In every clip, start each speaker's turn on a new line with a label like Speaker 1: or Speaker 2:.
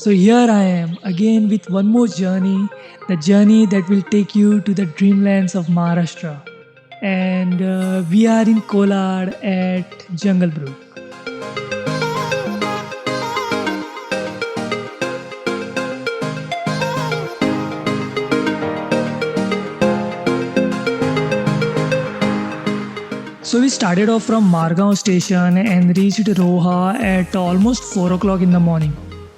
Speaker 1: So here I am again with one more journey, the journey that will take you to the dreamlands of Maharashtra. And we are in Kolad at Jungle Brooke. So we started off from Margao station and reached Roha at almost 4 o'clock in the morning.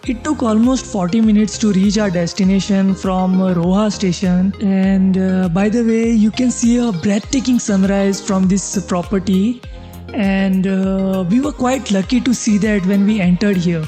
Speaker 1: It took almost 40 minutes to reach our destination from Roha station, and by the way, you can see a breathtaking sunrise from this property, and we were quite lucky to see that when we entered here.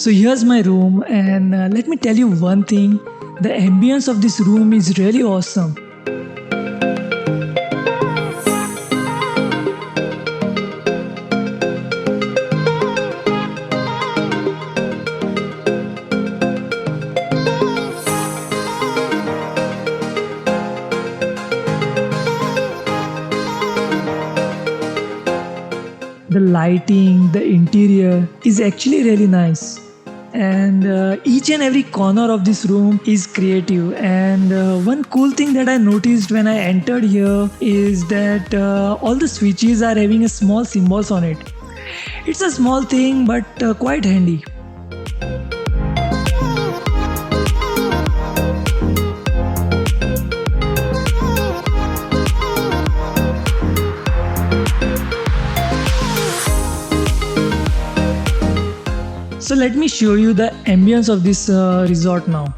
Speaker 1: So here's my room, and let me tell you one thing, the ambience of this room is really awesome. The lighting, the interior is actually really nice. And each and every corner of this room is creative, and one cool thing that I noticed when I entered here is that all the switches are having a small symbols on it. It's a small thing but quite handy. So let me show you the ambience of this resort now.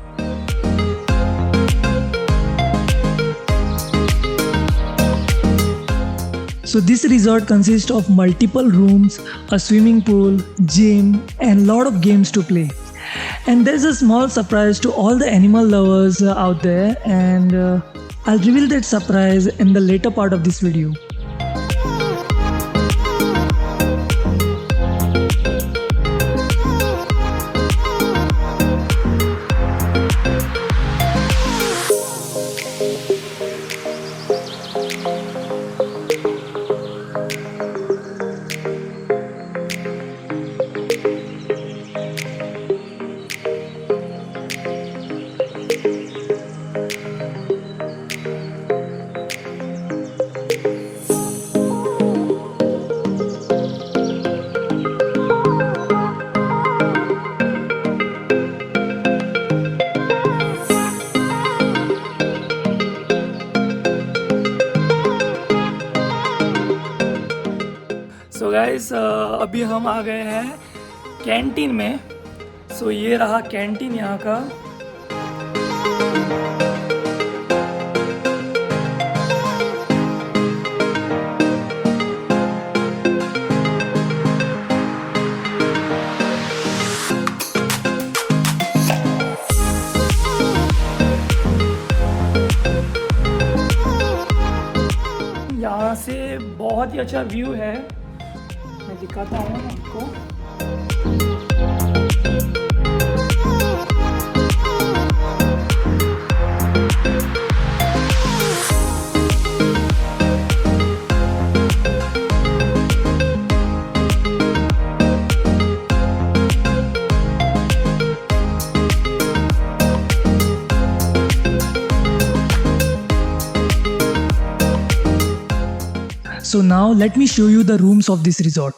Speaker 1: So this resort consists of multiple rooms, a swimming pool, gym, and lot of games to play. And there's a small surprise to all the animal lovers out there, and I'll reveal that surprise in the later part of this video. So guys अभी हम आ गए हैं canteen में. सो ये रहा canteen यहाँ का. यहाँ से बहुत ही अच्छा व्यू है, मैं दिखाता हूँ आपको. So now let me show you the rooms of this resort.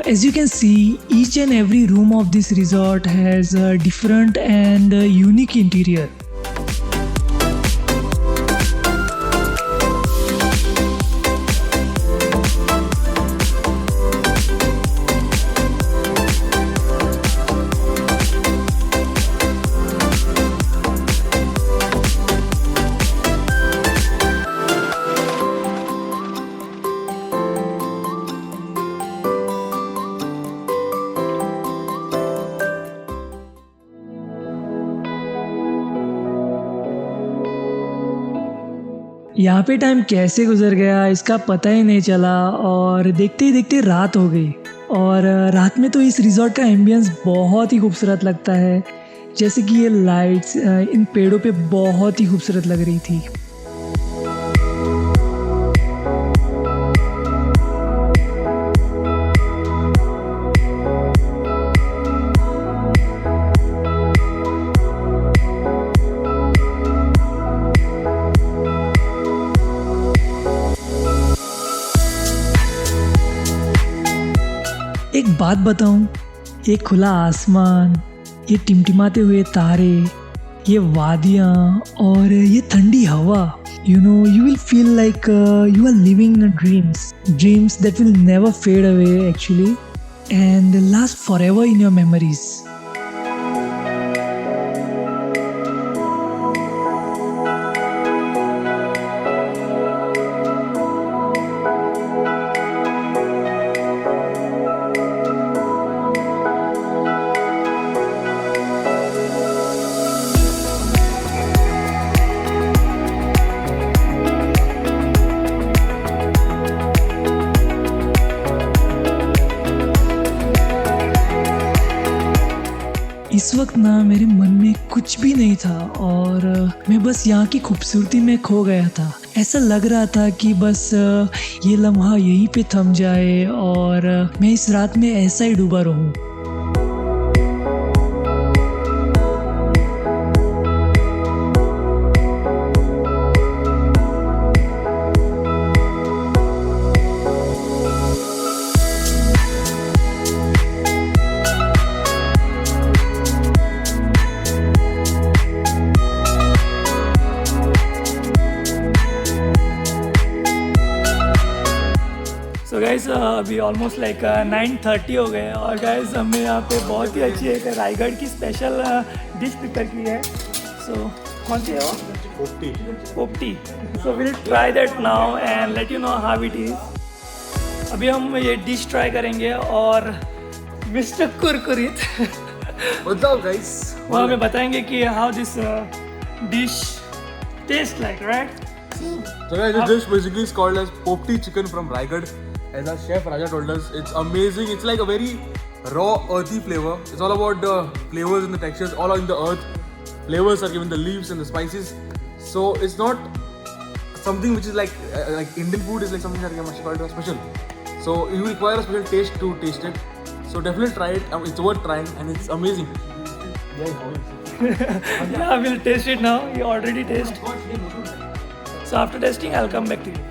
Speaker 1: As you can see, each and every room of this resort has a different and unique interior. यहाँ पे टाइम कैसे गुजर गया इसका पता ही नहीं चला और देखते ही देखते रात हो गई। और रात में तो इस रिज़ॉर्ट का एम्बियंस बहुत ही खूबसूरत लगता है, जैसे कि ये लाइट्स इन पेड़ों पे बहुत ही खूबसूरत लग रही थी। एक बात बताऊं, ये खुला आसमान, ये टिमटिमाते हुए तारे, ये वादियाँ और ये ठंडी हवा, you will feel like you are living dreams that will never fade away actually and last forever in your memories. इस वक्त ना मेरे मन में कुछ भी नहीं था और मैं बस यहाँ की खूबसूरती में खो गया था। ऐसा लग रहा था कि बस ये लम्हा यहीं पे थम जाए और मैं इस रात में ऐसा ही डूबा रहूं। तो गाइस अभी ऑलमोस्ट लाइक 9:30 हो गए और गाइस हमने यहाँ पे बहुत ही अच्छी एक रायगढ़ की स्पेशल डिश प्रिपेयर की है। सो कौन सी है वो? पोपटी। So will try that now and let you know how it is. अभी हम ये डिश ट्राई करेंगे और मिस्टर कुरकुरित वो हमें बताएंगे कि how this dish taste like, right?
Speaker 2: So guys, this dish basically is called as popti chicken from Raigad. As our chef Raja told us, it's amazing. It's like a very raw, earthy flavor. It's all about the flavors and the textures, all in the earth. Flavors are given the leaves and the spices. So it's not something which is like Indian food is like something that is called special. So you require a special taste to taste it. So definitely try it. It's worth trying and it's amazing.
Speaker 1: Yeah, we'll taste it now. You already taste. So after testing, I'll come back to you.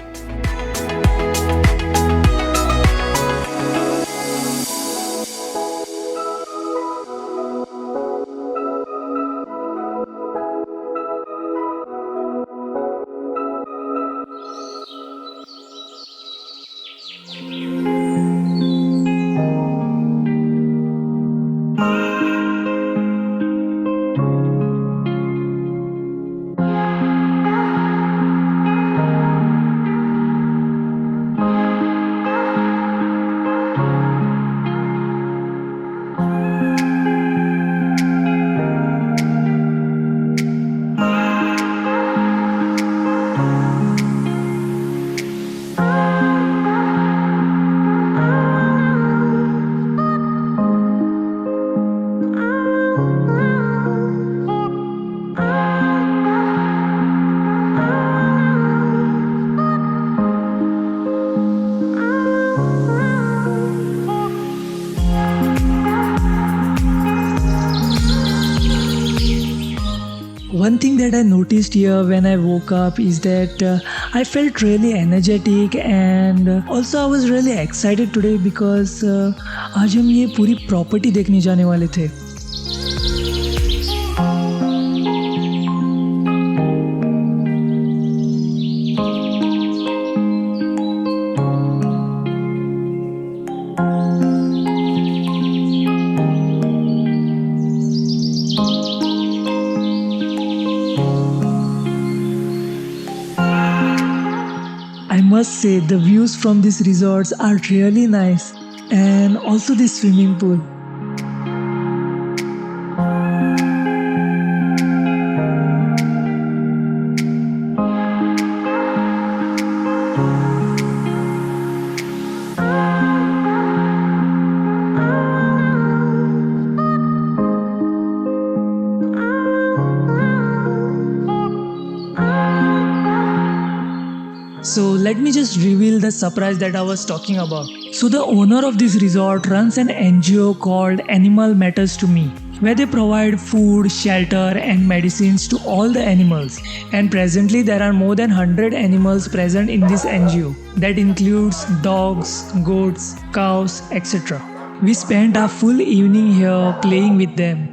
Speaker 1: thing that I noticed here when I woke up is that I felt really energetic and also I was really excited today because आज हम ये पूरी property देखने जाने वाले थे. I must say the views from these resorts are really nice, and also the swimming pool. So let me just reveal the surprise that I was talking about. So the owner of this resort runs an NGO called Animal Matters to Me, where they provide food, shelter and medicines to all the animals. And presently there are more than 100 animals present in this NGO. That includes dogs, goats, cows, etc. We spent our full evening here playing with them.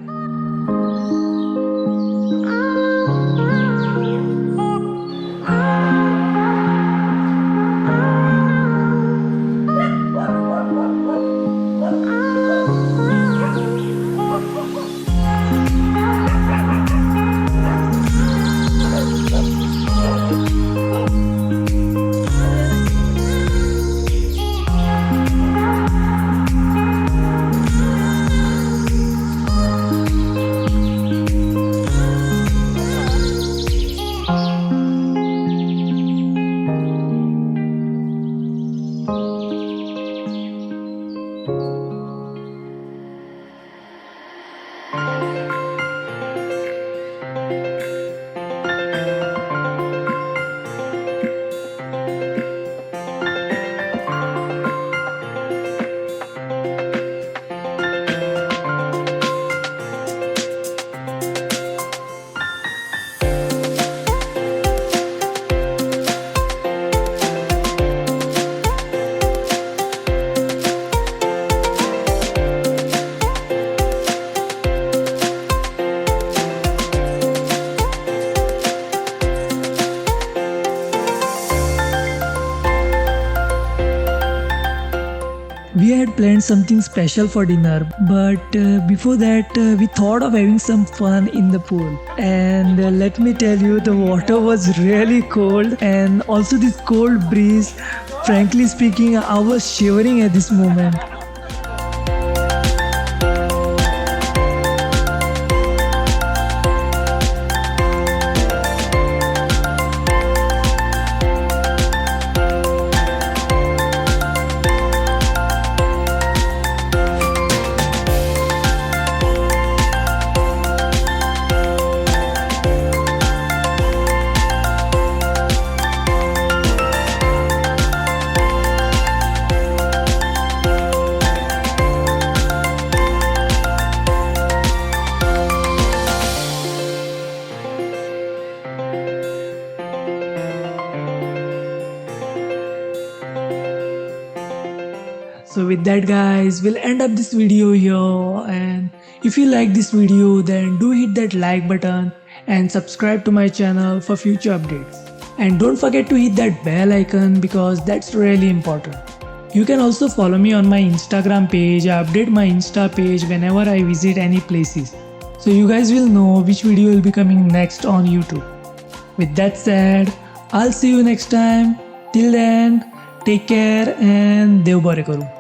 Speaker 1: We had planned something special for dinner, but before that we thought of having some fun in the pool. And let me tell you, the water was really cold and also this cold breeze. Frankly speaking, I was shivering at this moment. So with that guys, we'll end up this video here, and if you like this video then do hit that like button and subscribe to my channel for future updates. And don't forget to hit that bell icon because that's really important. You can also follow me on my Instagram page. I update my Insta page whenever I visit any places. So you guys will know which video will be coming next on YouTube. With that said, I'll see you next time. Till then, take care and Dev bare karu.